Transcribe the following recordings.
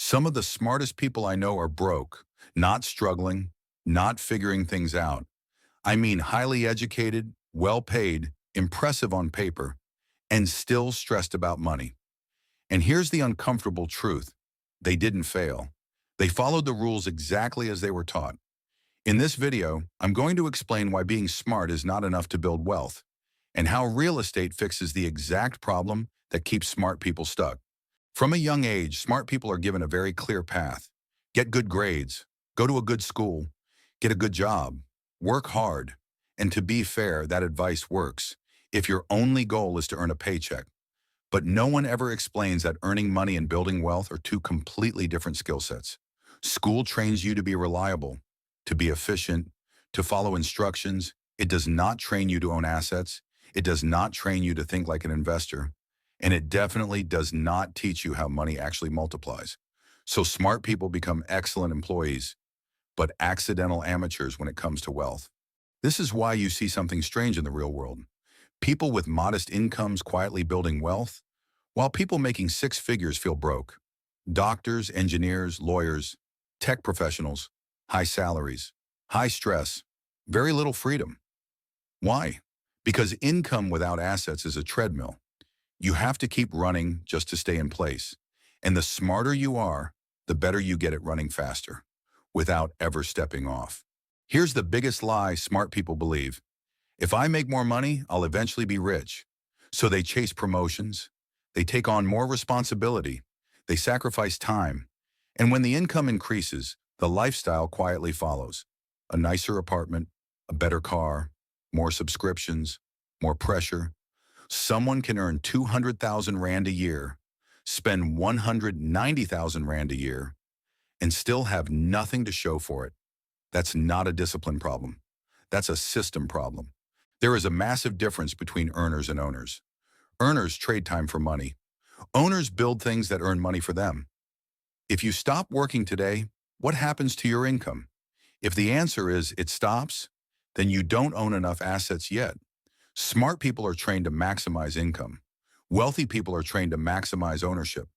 Some of the smartest people I know are broke, not struggling, not figuring things out. I mean highly educated, well-paid, impressive on paper, and still stressed about money. And here's the uncomfortable truth. They didn't fail. They followed the rules exactly as they were taught. In this video, I'm going to explain why being smart is not enough to build wealth, and how real estate fixes the exact problem that keeps smart people stuck. From a young age, smart people are given a very clear path. Get good grades, go to a good school, get a good job, work hard. And to be fair, that advice works if your only goal is to earn a paycheck. But no one ever explains that earning money and building wealth are two completely different skill sets. School trains you to be reliable, to be efficient, to follow instructions. It does not train you to own assets. It does not train you to think like an investor. And it definitely does not teach you how money actually multiplies. So smart people become excellent employees, but accidental amateurs when it comes to wealth. This is why you see something strange in the real world. People with modest incomes quietly building wealth, while people making six figures feel broke. Doctors, engineers, lawyers, tech professionals, high salaries, high stress, very little freedom. Why? Because income without assets is a treadmill. You have to keep running just to stay in place. And the smarter you are, the better you get at running faster, without ever stepping off. Here's the biggest lie smart people believe. If I make more money, I'll eventually be rich. So they chase promotions, they take on more responsibility, they sacrifice time. And when the income increases, the lifestyle quietly follows. A nicer apartment, a better car, more subscriptions, more pressure. Someone can earn 200,000 Rand a year, spend 190,000 Rand a year, and still have nothing to show for it. That's not a discipline problem. That's a system problem. There is a massive difference between earners and owners. Earners trade time for money. Owners build things that earn money for them. If you stop working today, what happens to your income? If the answer is it stops, then you don't own enough assets yet. Smart people are trained to maximize income. Wealthy people are trained to maximize ownership.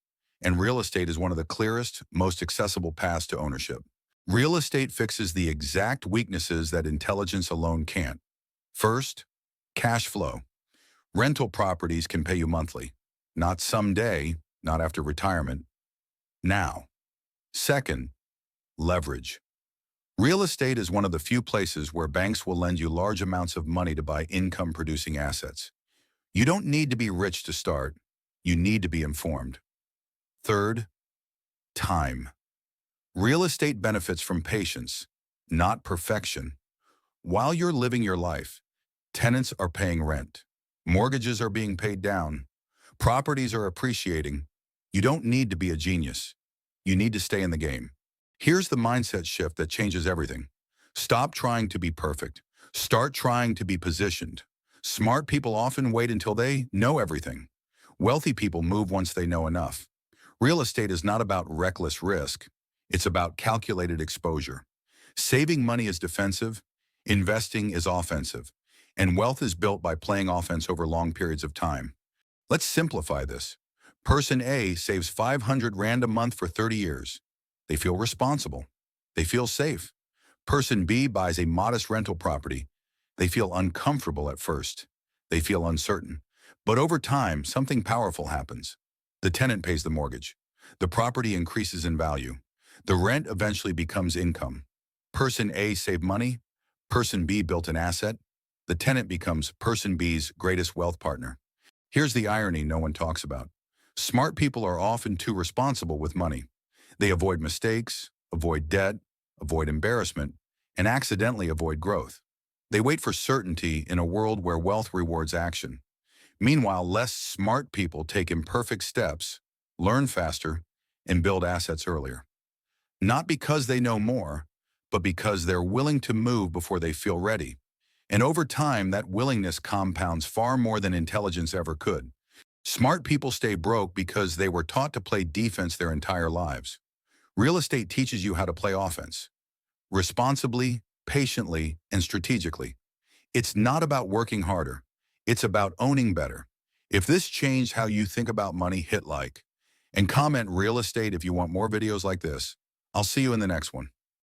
And real estate is one of the clearest, most accessible paths to ownership. Real estate fixes the exact weaknesses that intelligence alone can't. First, cash flow. Rental properties can pay you monthly. Not someday, not after retirement. Now. Second, leverage. Real estate is one of the few places where banks will lend you large amounts of money to buy income-producing assets. You don't need to be rich to start. You need to be informed. Third, time. Real estate benefits from patience, not perfection. While you're living your life, tenants are paying rent, mortgages are being paid down, properties are appreciating. You don't need to be a genius. You need to stay in the game. Here's the mindset shift that changes everything. Stop trying to be perfect. Start trying to be positioned. Smart people often wait until they know everything. Wealthy people move once they know enough. Real estate is not about reckless risk. It's about calculated exposure. Saving money is defensive. Investing is offensive. And wealth is built by playing offense over long periods of time. Let's simplify this. Person A saves 500 Rand a month for 30 years. They feel responsible. They feel safe. Person B buys a modest rental property. They feel uncomfortable at first. They feel uncertain. But over time, something powerful happens. The tenant pays the mortgage. The property increases in value. The rent eventually becomes income. Person A saved money. Person B built an asset. The tenant becomes Person B's greatest wealth partner. Here's the irony no one talks about. Smart people are often too responsible with money. They avoid mistakes, avoid debt, avoid embarrassment, and accidentally avoid growth. They wait for certainty in a world where wealth rewards action. Meanwhile, less smart people take imperfect steps, learn faster, and build assets earlier. Not because they know more, but because they're willing to move before they feel ready. And over time, that willingness compounds far more than intelligence ever could. Smart people stay broke because they were taught to play defense their entire lives. Real estate teaches you how to play offense, responsibly, patiently, and strategically. It's not about working harder. It's about owning better. If this changed how you think about money, hit like. And comment real estate if you want more videos like this. I'll see you in the next one.